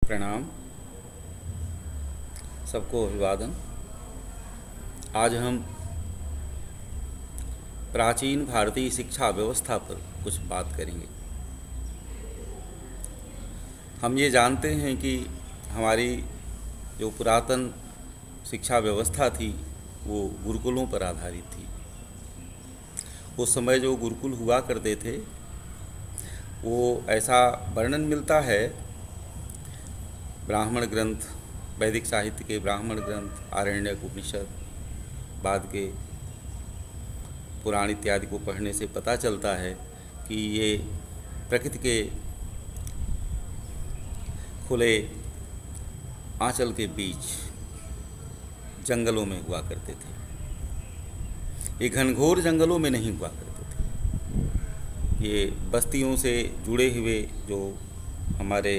प्रणाम। सबको अभिवादन। आज हम प्राचीन भारतीय शिक्षा व्यवस्था पर कुछ बात करेंगे। हम ये जानते हैं कि हमारी जो पुरातन शिक्षा व्यवस्था थी वो गुरुकुलों पर आधारित थी। उस समय जो गुरुकुल हुआ करते थे वो ऐसा वर्णन मिलता है ब्राह्मण ग्रंथ, वैदिक साहित्य के ब्राह्मण ग्रंथ, आरण्यक उपनिषद, बाद के पुराण इत्यादि को पढ़ने से पता चलता है कि ये प्रकृति के खुले आंचल के बीच जंगलों में हुआ करते थे। ये घनघोर जंगलों में नहीं हुआ करते थे। ये बस्तियों से जुड़े हुए जो हमारे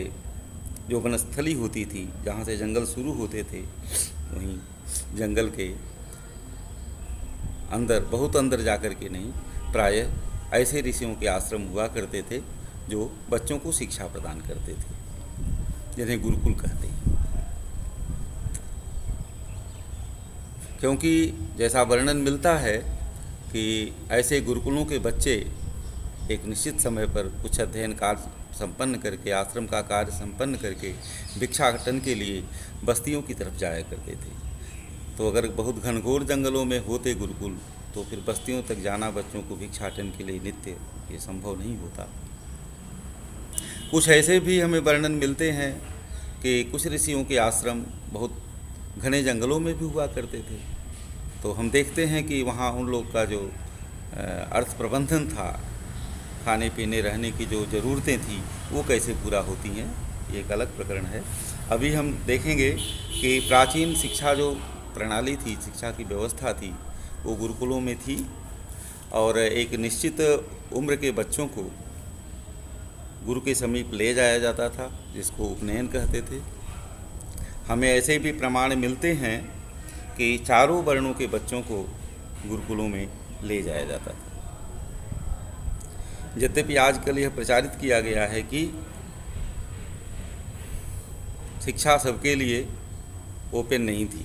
जो वनस्थली होती थी, जहाँ से जंगल शुरू होते थे, वहीं जंगल के अंदर, बहुत अंदर जाकर के नहीं, प्रायः ऐसे ऋषियों के आश्रम हुआ करते थे जो बच्चों को शिक्षा प्रदान करते थे, जिन्हें गुरुकुल कहते हैं। क्योंकि जैसा वर्णन मिलता है कि ऐसे गुरुकुलों के बच्चे एक निश्चित समय पर कुछ अध्ययन कार्य संपन्न करके, आश्रम का कार्य संपन्न करके भिक्षाटन के लिए बस्तियों की तरफ जाया करते थे। तो अगर बहुत घनघोर जंगलों में होते गुरुकुल तो फिर बस्तियों तक जाना बच्चों को भिक्षाटन के लिए नित्य ये संभव नहीं होता। कुछ ऐसे भी हमें वर्णन मिलते हैं कि कुछ ऋषियों के आश्रम बहुत घने जंगलों में भी हुआ करते थे। तो हम देखते हैं कि वहाँ उन लोग का जो अर्थ प्रबंधन था, खाने पीने रहने की जो ज़रूरतें थी वो कैसे पूरा होती हैं, ये एक अलग प्रकरण है। अभी हम देखेंगे कि प्राचीन शिक्षा जो प्रणाली थी, शिक्षा की व्यवस्था थी, वो गुरुकुलों में थी और एक निश्चित उम्र के बच्चों को गुरु के समीप ले जाया जाता था, जिसको उपनयन कहते थे। हमें ऐसे भी प्रमाण मिलते हैं कि चारों वर्णों के बच्चों को गुरुकुलों में ले जाया जाता था। यद्यपि आजकल यह प्रचारित किया गया है कि शिक्षा सबके लिए ओपन नहीं थी,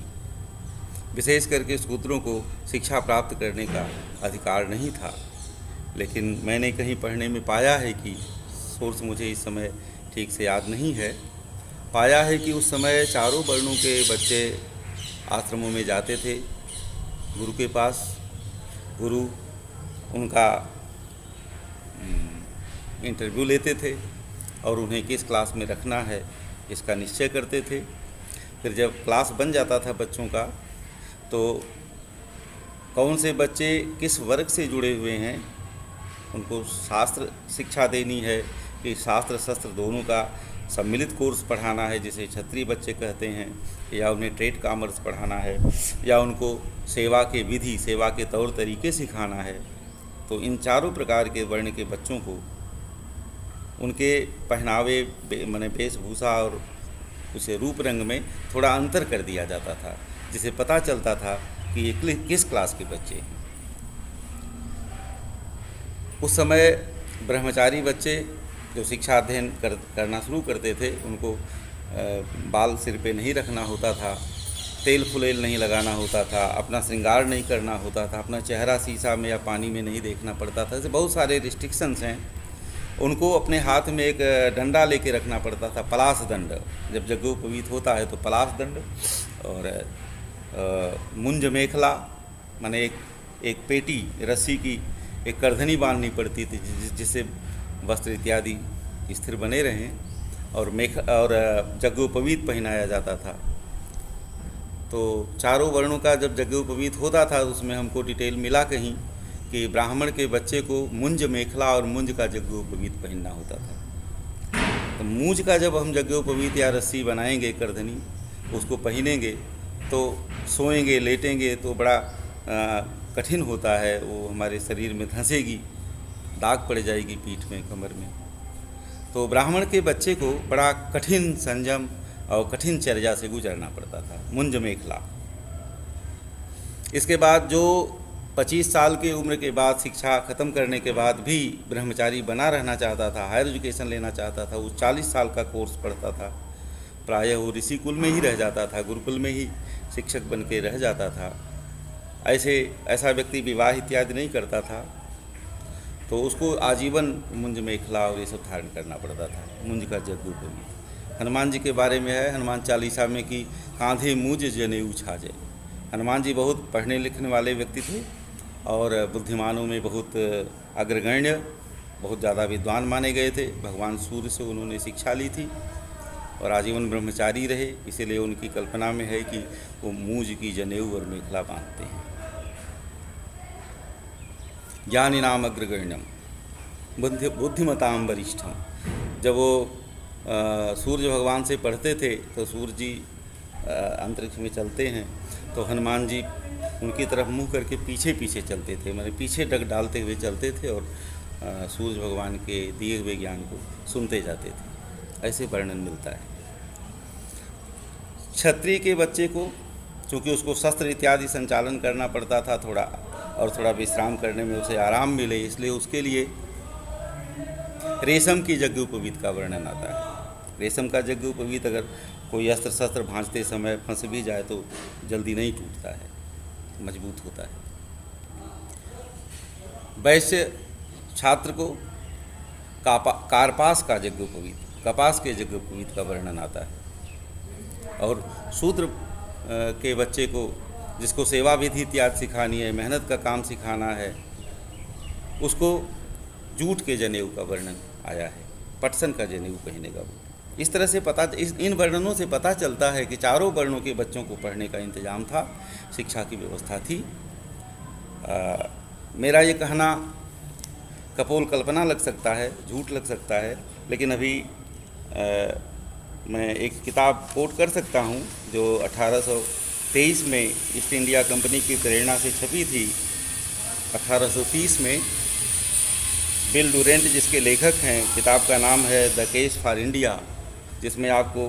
विशेष करके शूद्रों को शिक्षा प्राप्त करने का अधिकार नहीं था। लेकिन मैंने कहीं पढ़ने में पाया है कि, सोर्स मुझे इस समय ठीक से याद नहीं है, पाया है कि उस समय चारों वर्णों के बच्चे आश्रमों में जाते थे गुरु के पास। गुरु उनका इंटरव्यू लेते थे और उन्हें किस क्लास में रखना है इसका निश्चय करते थे। फिर जब क्लास बन जाता था बच्चों का, तो कौन से बच्चे किस वर्ग से जुड़े हुए हैं, उनको शास्त्र शिक्षा देनी है कि शास्त्र शस्त्र दोनों का सम्मिलित कोर्स पढ़ाना है, जिसे क्षत्रिय बच्चे कहते हैं, या उन्हें ट्रेड कॉमर्स पढ़ाना है, या उनको सेवा के विधि, सेवा के तौर तरीके सिखाना है। तो इन चारों प्रकार के वर्ण के बच्चों को उनके पहनावे माने वेशभूषा और उसे रूप रंग में थोड़ा अंतर कर दिया जाता था, जिसे पता चलता था कि ये किस क्लास के बच्चे हैं। उस समय ब्रह्मचारी बच्चे जो शिक्षा अध्ययन करना शुरू करते थे, उनको बाल सिर पे नहीं रखना होता था, तेल फुलेल नहीं लगाना होता था, अपना श्रृंगार नहीं करना होता था, अपना चेहरा शीशा में या पानी में नहीं देखना पड़ता था। ऐसे बहुत सारे रिस्ट्रिक्शंस हैं। उनको अपने हाथ में एक डंडा लेके रखना पड़ता था, पलाश दंड। जब यज्ञोपवीत होता है तो पलाश दंड और मुंज मेखला, माने एक पेटी रस्सी की एक करधनी बांधनी पड़ती थी जिससे वस्त्र इत्यादि स्थिर बने रहें, और यज्ञोपवीत पहनाया जाता था। तो चारों वर्णों का जब यज्ञोपवीत होता था, उसमें हमको डिटेल मिला कहीं कि ब्राह्मण के बच्चे को मुंज मेखला और मुंज का यज्ञोपवीत पहनना होता था। तो मूंज का जब हम यज्ञोपवीत या रस्सी बनाएंगे, करधनी, उसको पहनेंगे तो सोएंगे, लेटेंगे तो बड़ा कठिन होता है, वो हमारे शरीर में धंसेगी, दाग पड़ जाएगी पीठ में, कमर में। तो ब्राह्मण के बच्चे को बड़ा कठिन संयम और कठिन चर्या से गुजरना पड़ता था, मुंज मेखला। इसके बाद जो 25 साल की उम्र के बाद शिक्षा ख़त्म करने के बाद भी ब्रह्मचारी बना रहना चाहता था, हायर एजुकेशन लेना चाहता था, वो 40 साल का कोर्स पढ़ता था। प्रायः वो ऋषि कुल में ही रह जाता था, गुरुकुल में ही शिक्षक बन के रह जाता था। ऐसा व्यक्ति विवाह इत्यादि नहीं करता था, तो उसको आजीवन मुंज में खला और ये सब धारण करना पड़ता था, मुंज का जग्गू। हनुमान जी के बारे में है हनुमान चालीसा में कि कांधे मूज जनेऊ छाजे। हनुमान जी बहुत पढ़ने लिखने वाले व्यक्ति थे और बुद्धिमानों में बहुत अग्रगण्य, बहुत ज़्यादा विद्वान माने गए थे। भगवान सूर्य से उन्होंने शिक्षा ली थी और आजीवन ब्रह्मचारी रहे, इसीलिए उनकी कल्पना में है कि वो मूज की जनेऊ और मेखला बांधते हैं। ज्ञानी नाम अग्रगण्यम बुद्धिमताम वरिष्ठम। जब वो सूर्य भगवान से पढ़ते थे तो सूर्य जी अंतरिक्ष में चलते हैं तो हनुमान जी उनकी तरफ मुंह करके पीछे पीछे चलते थे, माने पीछे डग डालते हुए चलते थे और सूर्य भगवान के दिए हुए ज्ञान को सुनते जाते थे। ऐसे वर्णन मिलता है। क्षत्रिय के बच्चे को चूँकि उसको शस्त्र इत्यादि संचालन करना पड़ता था थोड़ा विश्राम करने में उसे आराम मिले, इसलिए उसके लिए रेशम की यज्ञोपवीत का वर्णन आता है। रेशम का यज्ञोपवीत अगर कोई अस्त्र शस्त्र भांजते समय फंस भी जाए तो जल्दी नहीं टूटता है, मजबूत होता है। वैश्य छात्र को कार्पास का यज्ञोपवीत, कपास के यज्ञोपवीत का वर्णन आता है। और शूद्र के बच्चे को जिसको सेवा विधि इत्यादि सिखानी है, मेहनत का काम सिखाना है, उसको जूट के जनेऊ का वर्णन आया है, पटसन का जनेऊ पहने का। वो इस तरह से इन वर्णनों से पता चलता है कि चारों वर्णों के बच्चों को पढ़ने का इंतजाम था, शिक्षा की व्यवस्था थी। मेरा ये कहना कपोल कल्पना लग सकता है, झूठ लग सकता है, लेकिन अभी मैं एक किताब कोट कर सकता हूँ जो 1823 में ईस्ट इंडिया कंपनी की प्रेरणा से छपी थी। 1830 में बिल डुरेंट जिसके लेखक हैं, किताब का नाम है द केस फॉर इंडिया, जिसमें आपको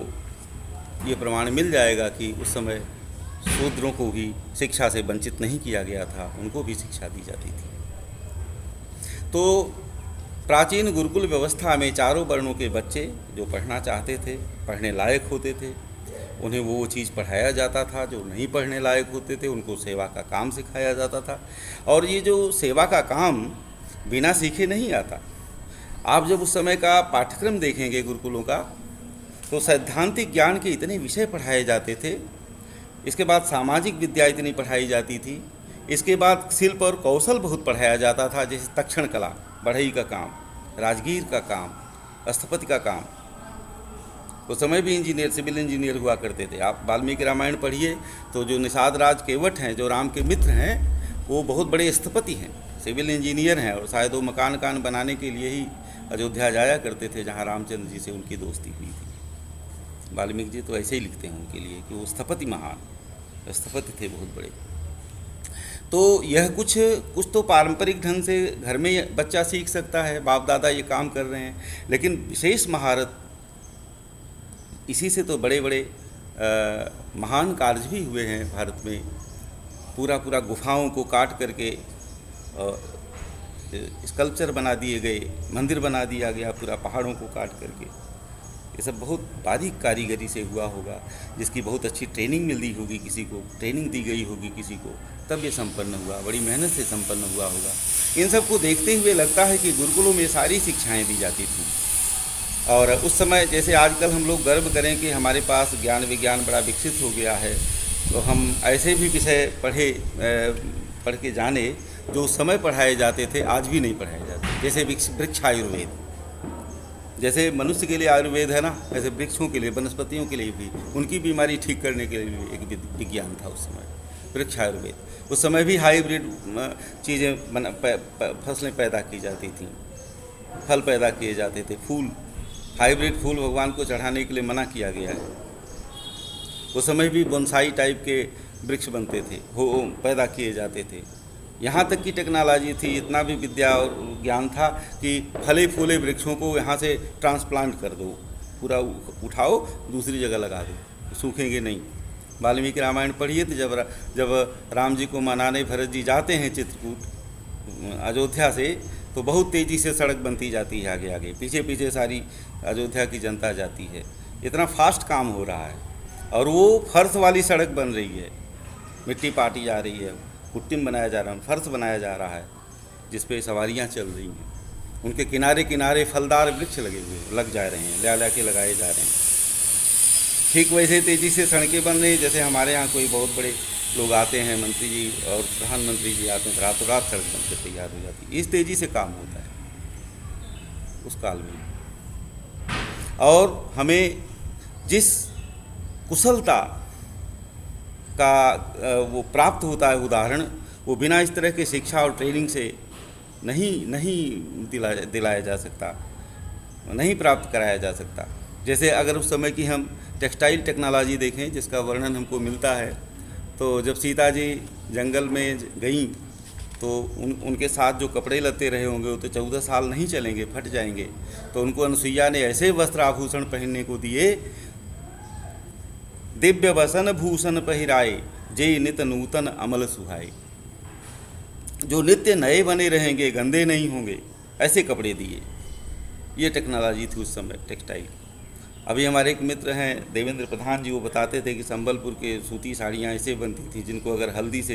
ये प्रमाण मिल जाएगा कि उस समय शूद्रों को भी शिक्षा से वंचित नहीं किया गया था, उनको भी शिक्षा दी जाती थी। तो प्राचीन गुरुकुल व्यवस्था में चारों वर्णों के बच्चे जो पढ़ना चाहते थे, पढ़ने लायक होते थे, उन्हें वो चीज़ पढ़ाया जाता था। जो नहीं पढ़ने लायक होते थे उनको सेवा का काम सिखाया जाता था। और ये जो सेवा का काम बिना सीखे नहीं आता। आप जब उस समय का पाठ्यक्रम देखेंगे गुरुकुलों का, तो सैद्धांतिक ज्ञान के इतने विषय पढ़ाए जाते थे। इसके बाद सामाजिक विद्या इतनी पढ़ाई जाती थी। इसके बाद शिल्प और कौशल बहुत पढ़ाया जाता था, जैसे तक्षण कला, बढ़ई का काम, राजगीर का काम, स्थपति का काम। उस समय भी इंजीनियर, सिविल इंजीनियर हुआ करते थे। आप वाल्मीकि रामायण पढ़िए तो जो निषाद राज केवट हैं, जो राम के मित्र हैं, वो बहुत बड़े स्थपति हैं, सिविल इंजीनियर हैं, और शायद वो मकान बनाने के लिए ही अयोध्या जाया करते थे, जहाँ रामचंद्र जी से उनकी दोस्ती हुई थी। वाल्मीकि जी तो ऐसे ही लिखते हैं उनके लिए कि वो स्थपति, महान स्थपति थे, बहुत बड़े। तो यह कुछ तो पारंपरिक ढंग से घर में बच्चा सीख सकता है, बाप दादा ये काम कर रहे हैं, लेकिन विशेष महारत इसी से तो बड़े बड़े महान कार्य भी हुए हैं भारत में। पूरा गुफाओं को काट करके स्कल्पचर बना दिए गए, मंदिर बना दिया गया पूरा पहाड़ों को काट करके। ये सब बहुत बारीक कारीगरी से हुआ होगा, जिसकी बहुत अच्छी ट्रेनिंग मिली होगी, किसी को ट्रेनिंग दी गई होगी किसी को, तब ये संपन्न हुआ, बड़ी मेहनत से संपन्न हुआ होगा। इन सब को देखते हुए लगता है कि गुरुकुलों में सारी शिक्षाएं दी जाती थीं। और उस समय जैसे आजकल हम लोग गर्व करें कि हमारे पास ज्ञान विज्ञान बड़ा विकसित हो गया है, तो हम ऐसे भी विषय पढ़ के जाने जो उस समय पढ़ाए जाते थे आज भी नहीं पढ़ाए जाते। जैसे वृक्ष आयुर्वेद, जैसे मनुष्य के लिए आयुर्वेद है ना, ऐसे वृक्षों के लिए, वनस्पतियों के लिए भी उनकी बीमारी ठीक करने के लिए एक विज्ञान था उस समय, वृक्ष आयुर्वेद। उस समय भी हाइब्रिड चीज़ें फसलें पैदा की जाती थीं, फल पैदा किए जाते थे, फूल, हाइब्रिड फूल भगवान को चढ़ाने के लिए मना किया गया है। उस समय भी बोनसाई टाइप के वृक्ष बनते थे, वो पैदा किए जाते थे। यहाँ तक की टेक्नोलॉजी थी, इतना भी विद्या और ज्ञान था कि फले फूले वृक्षों को यहाँ से ट्रांसप्लांट कर दो, पूरा उठाओ दूसरी जगह लगा दो, सूखेंगे नहीं। वाल्मीकि रामायण पढ़िए तो जब राम जी को मनाने भरत जी जाते हैं चित्रकूट अयोध्या से, तो बहुत तेज़ी से सड़क बनती जाती है, आगे आगे पीछे पीछे सारी अयोध्या की जनता जाती है। इतना फास्ट काम हो रहा है, और वो फर्श वाली सड़क बन रही है, मिट्टी पाटी जा रही है, पुट्टिम बनाया जा रहा है, फर्श बनाया जा रहा है, जिस पे सवारियाँ चल रही हैं। उनके किनारे किनारे फलदार वृक्ष लगे हुए लग जा रहे हैं, ला के लगाए जा रहे हैं। ठीक वैसे तेज़ी से सड़कें बन रही हैं जैसे हमारे यहाँ कोई बहुत बड़े लोग आते हैं, मंत्री जी और प्रधानमंत्री जी आते हैं, रातों रात सड़क बनकर तैयार हो जाती है। इस तेज़ी से काम होता है उस काल में। और हमें जिस कुशलता का वो प्राप्त होता है उदाहरण, वो बिना इस तरह के शिक्षा और ट्रेनिंग से नहीं दिलाया जा सकता, नहीं प्राप्त कराया जा सकता। जैसे अगर उस समय की हम टेक्सटाइल टेक्नोलॉजी देखें जिसका वर्णन हमको मिलता है, तो जब सीता जी जंगल में गईं तो उनके साथ जो कपड़े लत्ते रहे होंगे वो तो 14 साल नहीं चलेंगे, फट जाएंगे। तो उनको अनुसुईया ने ऐसे वस्त्र आभूषण पहनने को दिए, दिव्य वसन भूषण पहिराए, जे नित नूतन अमल सुहाए, जो नित्य नए बने रहेंगे, गंदे नहीं होंगे, ऐसे कपड़े दिए। ये टेक्नोलॉजी थी उस समय, टेक्सटाइल। अभी हमारे एक मित्र हैं देवेंद्र प्रधान जी, वो बताते थे कि संबलपुर के सूती साड़ियाँ ऐसे बनती थी जिनको अगर हल्दी से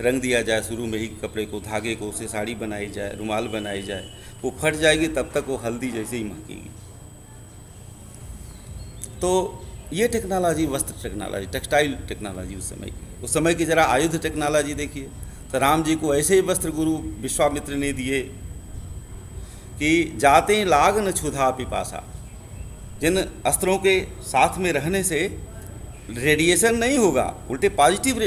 रंग दिया जाए शुरू में ही कपड़े को, धागे को, उससे साड़ी बनाई जाए, रुमाल बनाई जाए, वो फट जाएगी तब तक वो हल्दी जैसे ही महकेगी। तो ये टेक्नोलॉजी, वस्त्र टेक्नोलॉजी, टेक्सटाइल टेक्नोलॉजी उस समय की ज़रा आयुध टेक्नोलॉजी देखिए। तो राम जी को ऐसे ही वस्त्र गुरु विश्वामित्र ने दिए कि जाते लाग न क्षुधा पिपासा, जिन अस्त्रों के साथ में रहने से रेडिएशन नहीं होगा, उल्टे पॉजिटिव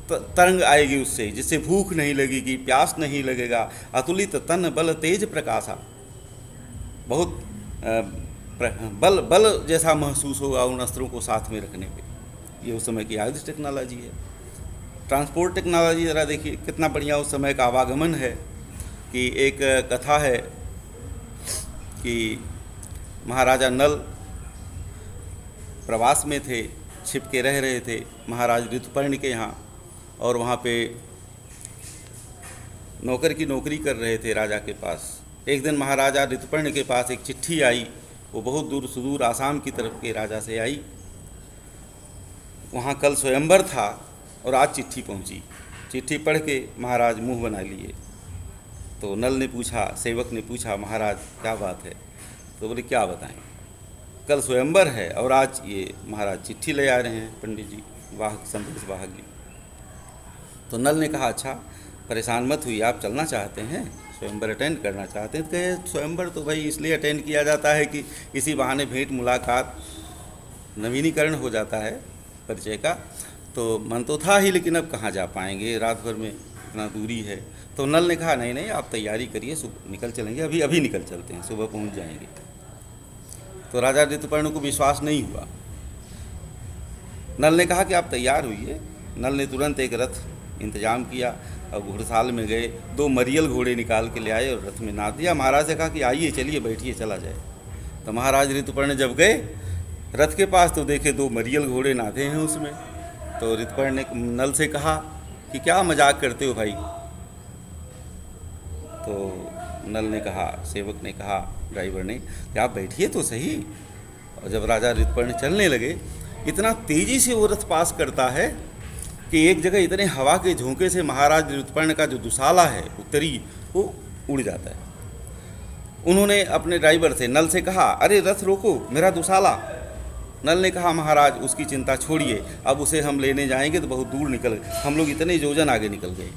तरंग आएगी उससे, जिससे भूख नहीं लगेगी, प्यास नहीं लगेगा, अतुलित तन बल तेज प्रकाशा, बहुत बल जैसा महसूस होगा उन अस्त्रों को साथ में रखने पे। ये उस समय की आयुध टेक्नोलॉजी है। ट्रांसपोर्ट टेक्नोलॉजी ज़रा देखिए कितना बढ़िया उस समय का आवागमन है। कि एक कथा है कि महाराजा नल प्रवास में थे, छिप के रह रहे थे महाराज ऋतुपर्ण के यहाँ, और वहाँ पे नौकर की नौकरी कर रहे थे राजा के पास। एक दिन महाराजा ऋतुपर्ण के पास एक चिट्ठी आई, वो बहुत दूर सुदूर आसाम की तरफ के राजा से आई। वहाँ कल स्वयंवर था और आज चिट्ठी पहुँची। चिट्ठी पढ़ के महाराज मुंह बना लिए। तो नल ने पूछा, सेवक ने पूछा, महाराज क्या बात है? तो बोले क्या बताएं, कल स्वयंवर है और आज ये महाराज चिट्ठी ले आ रहे हैं पंडित जी, वाहक, संदेश वाहक जी। तो नल ने कहा अच्छा परेशान मत हुई, आप चलना चाहते हैं, स्वयंवर अटेंड करना चाहते हैं? तो कहे स्वयंवर तो भाई इसलिए अटेंड किया जाता है कि इसी बहाने भेंट मुलाकात, नवीनीकरण हो जाता है परिचय का। तो मन तो था ही, लेकिन अब कहाँ जा पाएंगे, रात भर में इतना दूरी है। तो नल ने कहा नहीं आप तैयारी करिए, निकल चलेंगे, अभी निकल चलते हैं, सुबह पहुँच जाएंगे। तो राजा ऋतुपर्ण को विश्वास नहीं हुआ। नल ने कहा कि आप तैयार हुइए। नल ने तुरंत एक रथ इंतजाम किया और घुड़साल में गए, 2 मरियल घोड़े निकाल के ले आए और रथ में नाद दिया। महाराज से कहा कि आइए चलिए बैठिए चला जाए। तो महाराज ऋतुपर्ण जब गए रथ के पास तो देखे 2 मरियल घोड़े नादे हैं उसमें। तो ऋतुपर्ण ने नल से कहा कि क्या मजाक करते हो भाई? तो नल ने कहा, सेवक ने कहा, ड्राइवर ने कि आप बैठिए तो सही। और जब राजा ऋतुपर्ण चलने लगे, इतना तेज़ी से वो रथ पास करता है कि एक जगह इतने हवा के झोंके से महाराज ऋतुपर्ण का जो दुसाला है उत्तरी, वो उड़ जाता है। उन्होंने अपने ड्राइवर से, नल से कहा, अरे रथ रोको, मेरा दुसाला। नल ने कहा महाराज उसकी चिंता छोड़िए, अब उसे हम लेने जाएंगे तो बहुत दूर निकल, हम लोग इतने योजन आगे निकल गए।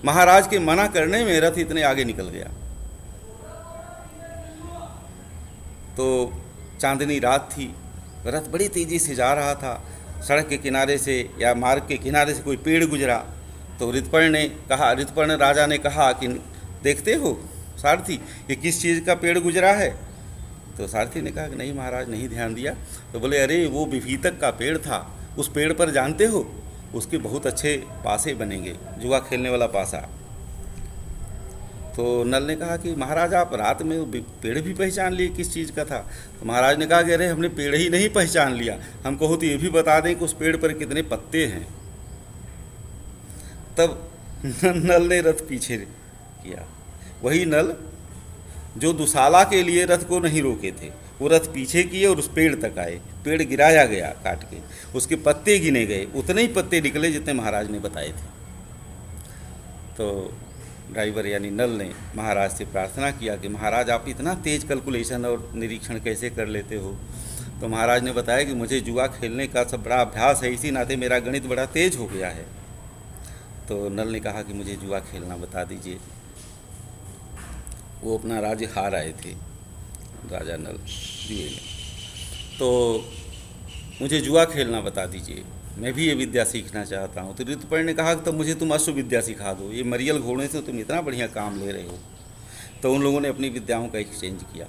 महाराज के मना करने में रथ इतने आगे निकल गया। तो चांदनी रात थी, रथ बड़ी तेज़ी से जा रहा था। सड़क के किनारे से या मार्ग के किनारे से कोई पेड़ गुजरा। तो ऋतुपर्ण राजा ने कहा कि देखते हो सारथी, ये किस चीज़ का पेड़ गुजरा है? तो सारथी ने कहा कि नहीं महाराज, नहीं ध्यान दिया। तो बोले अरे वो विभीतक का पेड़ था, उस पेड़ पर जानते हो उसके बहुत अच्छे पासे बनेंगे, जुआ खेलने वाला पासा। तो नल ने कहा कि महाराज आप रात में पेड़ भी पहचान लिए, किस चीज़ का था? तो महाराज ने कहा कि अरे हमने पेड़ ही नहीं पहचान लिया, हम कहो तो ये भी बता दें कि उस पेड़ पर कितने पत्ते हैं। तब नल ने रथ पीछे किया। वही नल जो दुसाला के लिए रथ को नहीं रोके थे, वो रथ पीछे किए और उस पेड़ तक आए। पेड़ गिराया गया काट के, उसके पत्ते गिने गए, उतने ही पत्ते निकले जितने महाराज ने बताए थे। तो ड्राइवर यानी नल ने महाराज से प्रार्थना किया कि महाराज आप इतना तेज़ कैलकुलेशन और निरीक्षण कैसे कर लेते हो। तो महाराज ने बताया कि मुझे जुआ खेलने का सब बड़ा अभ्यास है, इसी नाते मेरा गणित बड़ा तेज हो गया है। तो नल ने कहा कि मुझे जुआ खेलना बता दीजिए। वो अपना राज्य हार आए थे राजा नल जुए में, तो मुझे जुआ खेलना बता दीजिए, मैं भी ये विद्या सीखना चाहता हूँ। तो ऋतुपर्ण ने कहा कि तो मुझे तुम अश्व विद्या सिखा दो, ये मरियल घोड़े से तुम इतना बढ़िया काम ले रहे हो। तो उन लोगों ने अपनी विद्याओं का एक्सचेंज किया।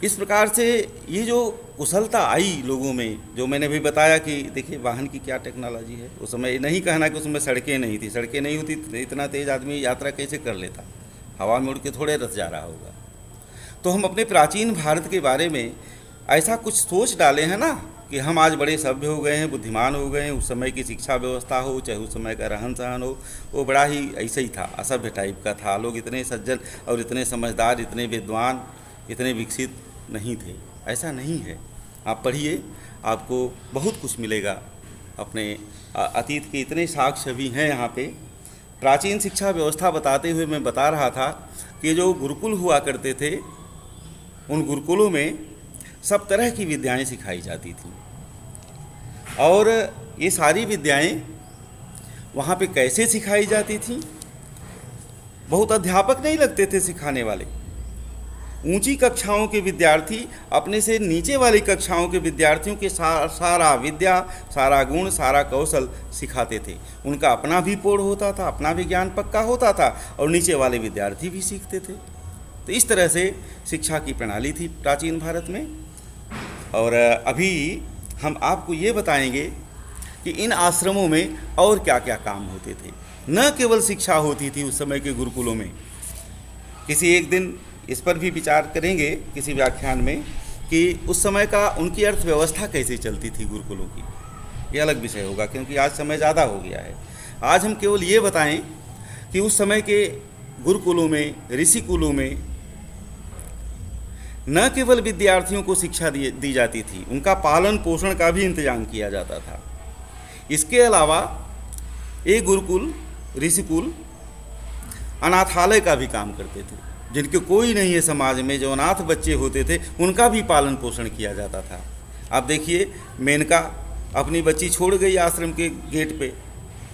इस प्रकार से ये जो कुशलता आई लोगों में, जो मैंने भी बताया कि देखिए वाहन की क्या टेक्नोलॉजी है। उस समय नहीं कहना कि उसमें सड़कें नहीं थी, सड़कें नहीं होती तो इतना तेज़ आदमी यात्रा कैसे कर लेता, हवा में उड़ के थोड़े रथ जा रहा होगा। तो हम अपने प्राचीन भारत के बारे में ऐसा कुछ सोच डाले हैं ना कि हम आज बड़े सभ्य हो गए हैं, बुद्धिमान हो गए हैं। उस समय की शिक्षा व्यवस्था हो, चाहे उस समय का रहन सहन हो, वो बड़ा ही ऐसे ही था, असभ्य टाइप का था। लोग इतने सज्जन और इतने समझदार, इतने विद्वान, इतने विकसित नहीं थे। ऐसा नहीं है। आप पढ़िए, आपको बहुत कुछ मिलेगा। अपने अतीत के इतने साक्ष्य भी हैं यहाँ पे। प्राचीन शिक्षा व्यवस्था बताते हुए मैं बता रहा था कि जो गुरुकुल हुआ करते थे, उन गुरुकुलों में सब तरह की विद्याएं सिखाई जाती थी। और ये सारी विद्याएं वहाँ पे कैसे सिखाई जाती थी? बहुत अध्यापक नहीं लगते थे सिखाने वाले। ऊंची कक्षाओं के विद्यार्थी अपने से नीचे वाली कक्षाओं के विद्यार्थियों के सारा विद्या, सारा गुण, सारा कौशल सिखाते थे। उनका अपना भी पोढ़ होता था, अपना भी ज्ञान पक्का होता था और नीचे वाले विद्यार्थी भी सीखते थे। तो इस तरह से शिक्षा की प्रणाली थी प्राचीन भारत में। और अभी हम आपको ये बताएंगे कि इन आश्रमों में और क्या क्या काम होते थे। न केवल शिक्षा होती थी उस समय के गुरुकुलों में। किसी एक दिन इस पर भी विचार करेंगे किसी व्याख्यान में कि उस समय का उनकी अर्थव्यवस्था कैसे चलती थी गुरुकुलों की। ये अलग विषय होगा क्योंकि आज समय ज़्यादा हो गया है। आज हम केवल ये बताएं कि उस समय के गुरुकुलों में, ऋषिकुलों में न केवल विद्यार्थियों को शिक्षा दी जाती थी, उनका पालन पोषण का भी इंतजाम किया जाता था। इसके अलावा एक गुरुकुल, ऋषिकुल अनाथालय का भी काम करते थे। जिनके कोई नहीं है समाज में, जो अनाथ बच्चे होते थे, उनका भी पालन पोषण किया जाता था। आप देखिए, मेनका अपनी बच्ची छोड़ गई आश्रम के गेट पे,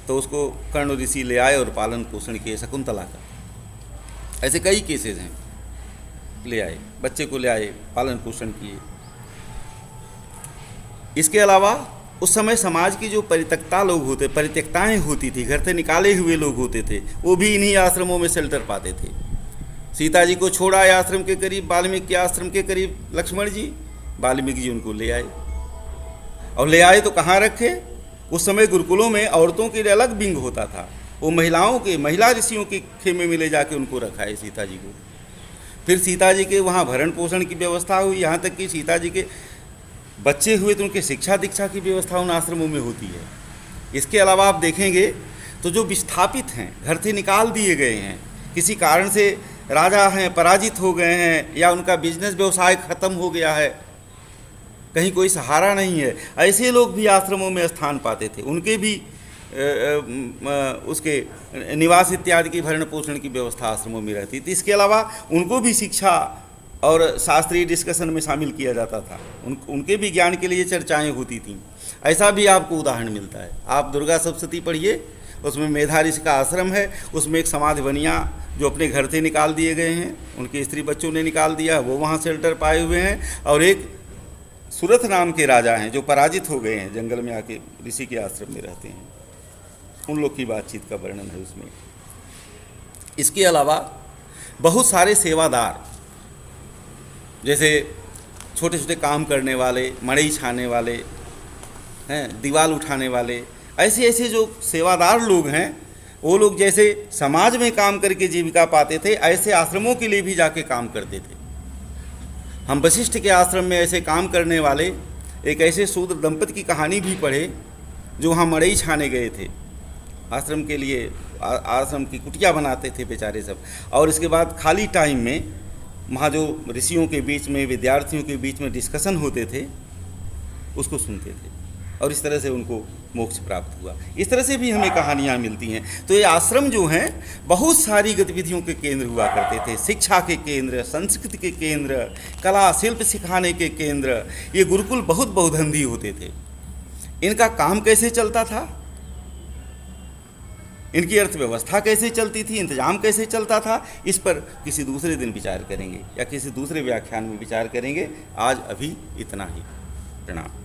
तो उसको कर्ण ऋषि ले आए और पालन पोषण किए। शकुंतला का ऐसे कई केसेस हैं। ले आए बच्चे को, ले आए, पालन पोषण किए। इसके अलावा उस समय समाज की जो परित्यक्ताएं होती थी, घर से निकाले हुए लोग होते थे, वो भी इन्हीं आश्रमों में शेल्टर पाते थे। सीता जी को छोड़ा आश्रम के करीब, वाल्मीकि के आश्रम के करीब लक्ष्मण जी, वाल्मीकि जी उनको ले आए। और ले आए तो कहाँ रखे? उस समय गुरुकुलों में औरतों के लिए अलग विंग होता था। वो महिला ऋषियों के खेमे में ले जाके उनको रखा है सीता जी को। फिर सीता जी के वहाँ भरण पोषण की व्यवस्था हुई, यहाँ तक कि सीता जी के बच्चे हुए तो उनके शिक्षा दीक्षा की व्यवस्था उन आश्रमों में होती है। इसके अलावा आप देखेंगे तो जो विस्थापित हैं, घर से निकाल दिए गए हैं, किसी कारण से राजा हैं, पराजित हो गए हैं, या उनका बिजनेस व्यवसाय खत्म हो गया है, कहीं कोई सहारा नहीं है, ऐसे लोग भी आश्रमों में स्थान पाते थे। उनके भी उसके निवास इत्यादि की भरण पोषण की व्यवस्था आश्रमों में रहती थी। इसके अलावा उनको भी शिक्षा और शास्त्रीय डिस्कशन में शामिल किया जाता था। उनके भी ज्ञान के लिए चर्चाएं होती थीं। ऐसा भी आपको उदाहरण मिलता है। आप दुर्गा सप्तशती पढ़िए, उसमें मेधा ऋषि का आश्रम है। उसमें एक समाधवनिया जो अपने घर से निकाल दिए गए हैं, उनके स्त्री बच्चों ने निकाल दिया, वो वहाँ शेल्टर पाए हुए हैं। और एक सुरथ नाम के राजा हैं जो पराजित हो गए हैं, जंगल में आके ऋषि के आश्रम में रहते हैं। उन लोग की बातचीत का वर्णन है उसमें। इसके अलावा बहुत सारे सेवादार, जैसे छोटे छोटे काम करने वाले, मड़ई छाने वाले हैं, दीवाल उठाने वाले, ऐसे ऐसे जो सेवादार लोग हैं, वो लोग जैसे समाज में काम करके जीविका पाते थे, ऐसे आश्रमों के लिए भी जाके काम करते थे। हम वशिष्ठ के आश्रम में ऐसे काम करने वाले एक ऐसे शूद्र दंपति की कहानी भी पढ़े जो वहाँ मड़ई छाने गए थे आश्रम के लिए। आश्रम की कुटिया बनाते थे बेचारे सब। और इसके बाद खाली टाइम में वहाँ जो ऋषियों के बीच में, विद्यार्थियों के बीच में डिस्कशन होते थे उसको सुनते थे और इस तरह से उनको मोक्ष प्राप्त हुआ। इस तरह से भी हमें कहानियाँ मिलती हैं। तो ये आश्रम जो हैं बहुत सारी गतिविधियों के केंद्र हुआ करते थे, शिक्षा के केंद्र, संस्कृति के केंद्र, कला शिल्प सिखाने के केंद्र। ये गुरुकुल बहुत बहुधंधी होते थे। इनका काम कैसे चलता था, इनकी अर्थव्यवस्था कैसे चलती थी, इंतजाम कैसे चलता था, इस पर किसी दूसरे दिन विचार करेंगे या किसी दूसरे व्याख्यान में विचार करेंगे। आज अभी इतना ही। प्रणाम।